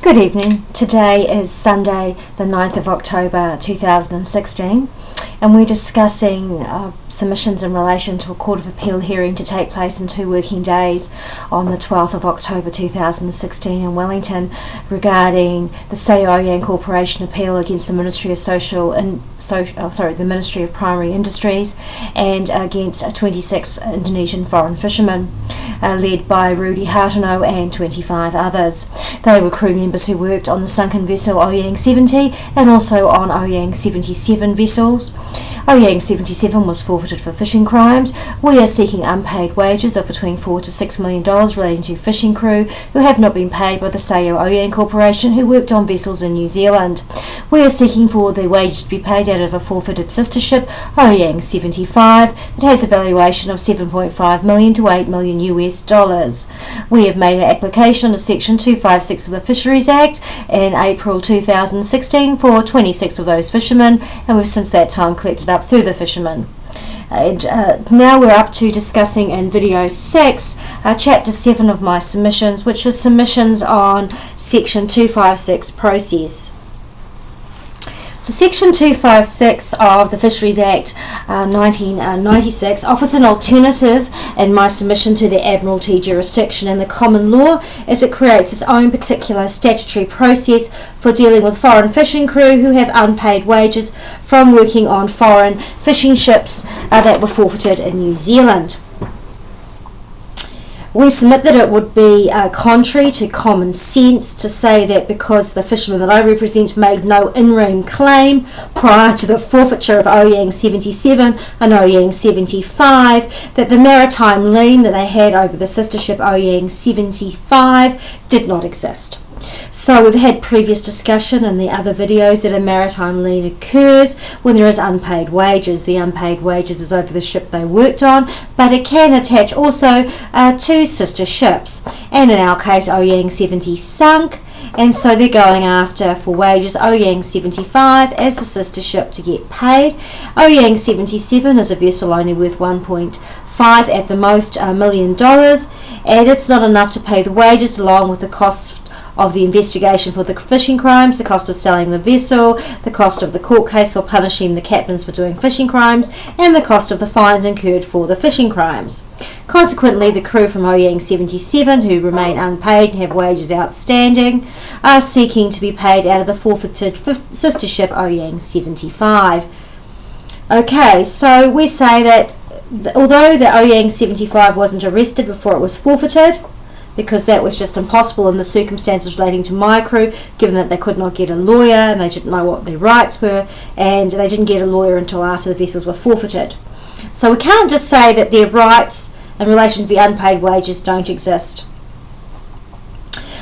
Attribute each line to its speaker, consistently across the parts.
Speaker 1: Good evening. Today is Sunday, the 9th of October 2016, and we're discussing submissions in relation to a Court of Appeal hearing to take place in 2 working days on the 12th of October 2016 in Wellington regarding the Sajo Oyang Corporation appeal against the Ministry of the Ministry of Primary Industries and against 26 Indonesian foreign fishermen, led by Rudy Hartono and 25 others. They were crew members who worked on the sunken vessel Oyang 70 and also on Oyang 77 vessels. Oyang 77 was forfeited for fishing crimes. We are seeking unpaid wages of between $4 to $6 million relating to fishing crew who have not been paid by the Sajo Oyang Corporation who worked on vessels in New Zealand. We are seeking for the wages to be paid out of a forfeited sister ship, Oyang 75, that has a valuation of $7.5 million to $8 million US. We have made an application under Section 256 of the Fisheries Act in April 2016 for 26 of those fishermen, and we've since that time collected up further fishermen. And now we're up to discussing in video 6, chapter 7 of my submissions, which is submissions on Section 256 process. So Section 256 of the Fisheries Act 1996 offers an alternative in my submission to the Admiralty jurisdiction in the common law, as it creates its own particular statutory process for dealing with foreign fishing crew who have unpaid wages from working on foreign fishing ships that were forfeited in New Zealand. We submit that it would be contrary to common sense to say that because the fishermen that I represent made no in-rem claim prior to the forfeiture of Oyang 77 and Oyang 75, that the maritime lien that they had over the sister ship Oyang 75 did not exist. So we've had previous discussion in the other videos that a maritime lien occurs when there is unpaid wages. The unpaid wages is over the ship they worked on, but it can attach also to sister ships. And in our case, Oyang 70 sunk, and so they're going after for wages Oyang 75 as the sister ship to get paid. Oyang 77 is a vessel only worth 1.5 at the most $1 million, and it's not enough to pay the wages along with the cost of the investigation for the fishing crimes, the cost of selling the vessel, the cost of the court case for punishing the captains for doing fishing crimes, and the cost of the fines incurred for the fishing crimes. Consequently, the crew from Oyang 77 who remain unpaid and have wages outstanding are seeking to be paid out of the forfeited sister ship Oyang 75. Okay, so we say that although the Oyang 75 wasn't arrested before it was forfeited, because that was just impossible in the circumstances relating to my crew, given that they could not get a lawyer and they didn't know what their rights were, and they didn't get a lawyer until after the vessels were forfeited. So we can't just say that their rights in relation to the unpaid wages don't exist.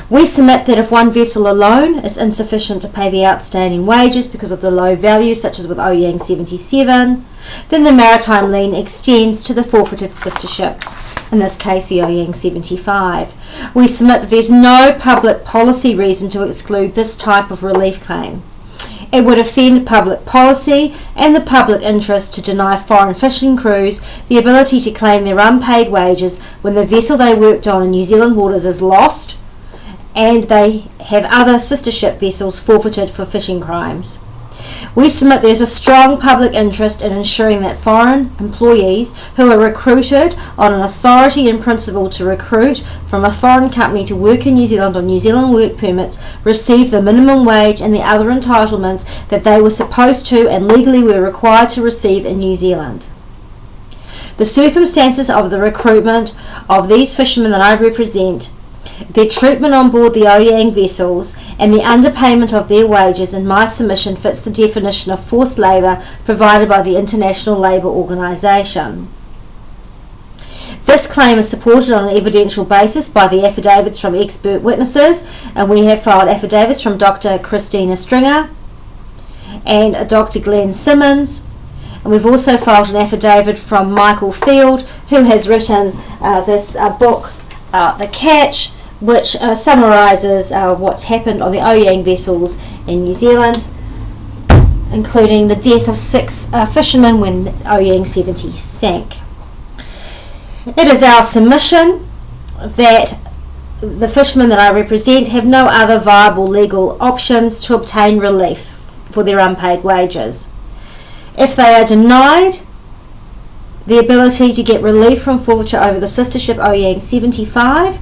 Speaker 1: We submit that if one vessel alone is insufficient to pay the outstanding wages because of the low value, such as with Oyang 77, then the maritime lien extends to the forfeited sister ships, in this case the Oyang 75. We submit that there's no public policy reason to exclude this type of relief claim. It would offend public policy and the public interest to deny foreign fishing crews the ability to claim their unpaid wages when the vessel they worked on in New Zealand waters is lost and they have other sister ship vessels forfeited for fishing crimes. We submit there's a strong public interest in ensuring that foreign employees who are recruited on an authority in principle to recruit from a foreign company to work in New Zealand on New Zealand work permits receive the minimum wage and the other entitlements that they were supposed to and legally were required to receive in New Zealand. The circumstances of the recruitment of these fishermen that I represent, their treatment on board the Oyang vessels, and the underpayment of their wages in my submission fits the definition of forced labour provided by the International Labour Organization. This claim is supported on an evidential basis by the affidavits from expert witnesses, and we have filed affidavits from Dr. Christina Stringer and Dr. Glenn Simmons, and we've also filed an affidavit from Michael Field, who has written this book, The Catch, which summarises what's happened on the Oyang vessels in New Zealand, including the death of 6 fishermen when Oyang 70 sank. It is our submission that the fishermen that I represent have no other viable legal options to obtain relief for their unpaid wages. If they are denied the ability to get relief from forfeiture over the sister ship Oyang 75,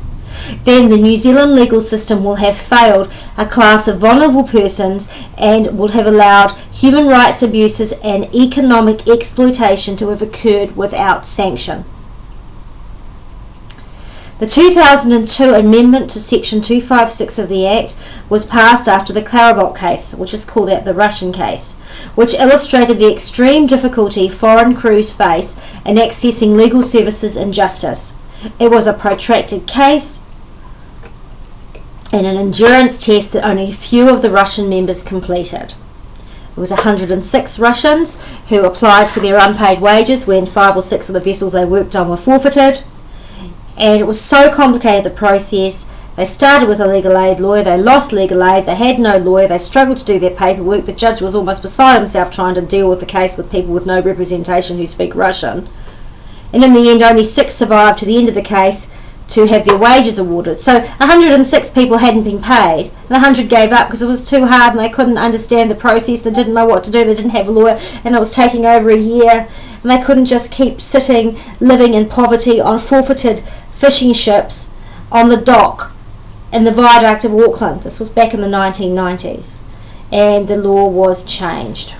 Speaker 1: then the New Zealand legal system will have failed a class of vulnerable persons and will have allowed human rights abuses and economic exploitation to have occurred without sanction. The 2002 amendment to Section 256 of the Act was passed after the Clarabot case, which is called the Russian case, which illustrated the extreme difficulty foreign crews face in accessing legal services and justice. It was a protracted case and an endurance test that only a few of the Russian members completed. It was 106 Russians who applied for their unpaid wages when 5 or 6 of the vessels they worked on were forfeited. And it was so complicated, the process. They started with a legal aid lawyer, they lost legal aid, they had no lawyer, they struggled to do their paperwork, the judge was almost beside himself trying to deal with the case with people with no representation who speak Russian. And in the end, only 6 survived to the end of the case to have their wages awarded. So 106 people hadn't been paid, and 100 gave up because it was too hard and they couldn't understand the process, they didn't know what to do, they didn't have a lawyer, and it was taking over a year, and they couldn't just keep sitting, living in poverty on forfeited fishing ships on the dock in the viaduct of Auckland. This was back in the 1990s, and the law was changed.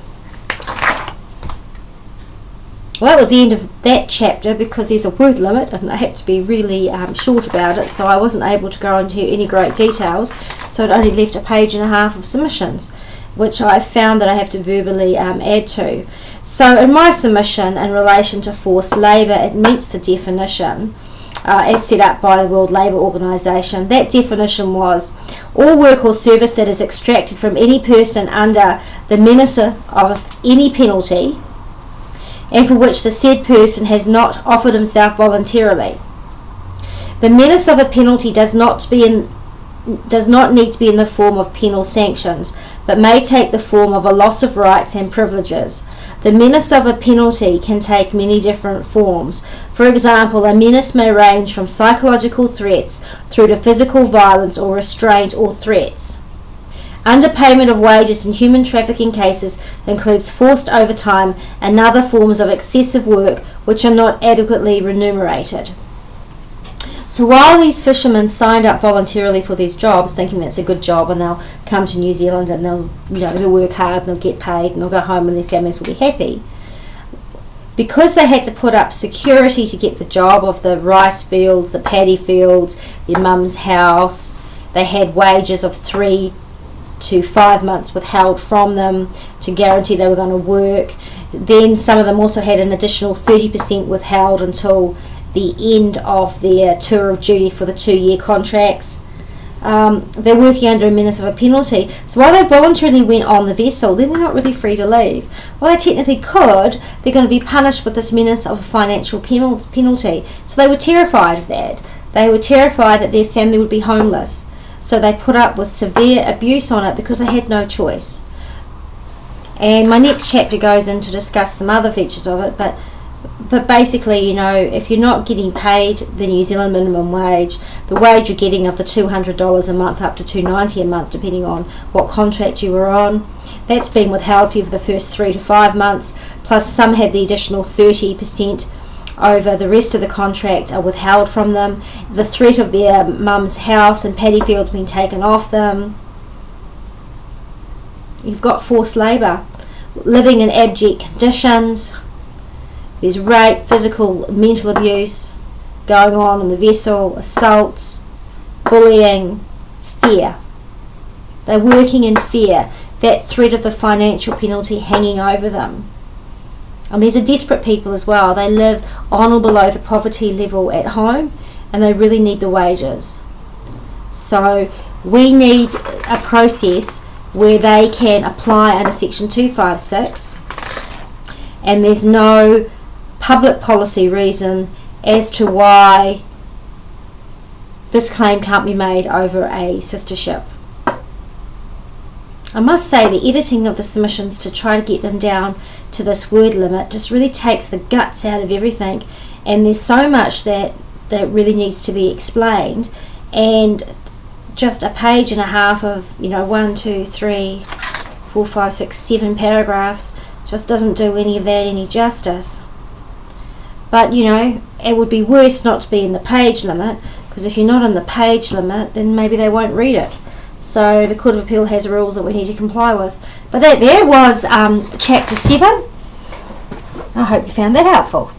Speaker 1: Well, that was the end of that chapter because there's a word limit and I had to be really short about it, so I wasn't able to go into any great details, so it only left a page and a half of submissions, which I found that I have to verbally add to. So in my submission in relation to forced labour, it meets the definition as set up by the World Labour Organization. That definition was all work or service that is extracted from any person under the menace of any penalty and for which the said person has not offered himself voluntarily. The menace of a penalty does not need to be in the form of penal sanctions, but may take the form of a loss of rights and privileges. The menace of a penalty can take many different forms. For example, a menace may range from psychological threats through to physical violence or restraint or threats. Underpayment of wages in human trafficking cases includes forced overtime and other forms of excessive work which are not adequately remunerated. So while these fishermen signed up voluntarily for these jobs, thinking that's a good job and they'll come to New Zealand and they'll work hard and they'll get paid and they'll go home and their families will be happy, because they had to put up security to get the job of the rice fields, the paddy fields, their mum's house, they had wages of 3 to 5 months withheld from them to guarantee they were going to work. Then some of them also had an additional 30% withheld until the end of their tour of duty for the 2-year contracts. They're working under a menace of a penalty. So while they voluntarily went on the vessel, then they're not really free to leave. While they technically could, they're going to be punished with this menace of a financial penalty. So they were terrified of that. They were terrified that their family would be homeless. So they put up with severe abuse on it because they had no choice. And my next chapter goes in to discuss some other features of it, but basically, if you're not getting paid the New Zealand minimum wage, the wage you're getting of the $200 a month up to $290 a month, depending on what contract you were on, that's been withheld for you for the first 3 to 5 months, plus some have the additional 30% over the rest of the contract are withheld from them. The threat of their mum's house and paddy fields being taken off them. You've got forced labour, living in abject conditions. There's rape, physical, mental abuse going on in the vessel, assaults, bullying, fear. They're working in fear, that threat of the financial penalty hanging over them. And these are desperate people as well. They live on or below the poverty level at home and they really need the wages. So we need a process where they can apply under Section 256 and there's no public policy reason as to why this claim can't be made over a sister ship. I must say the editing of the submissions to try to get them down to this word limit just really takes the guts out of everything, and there's so much that really needs to be explained, and just a page and a half of 1, 2, 3, 4, 5, 6, 7 paragraphs just doesn't do any of that any justice. But it would be worse not to be in the page limit, because if you're not in the page limit, then maybe they won't read it. So the Court of Appeal has rules that we need to comply with. But that there was Chapter 7. I hope you found that helpful.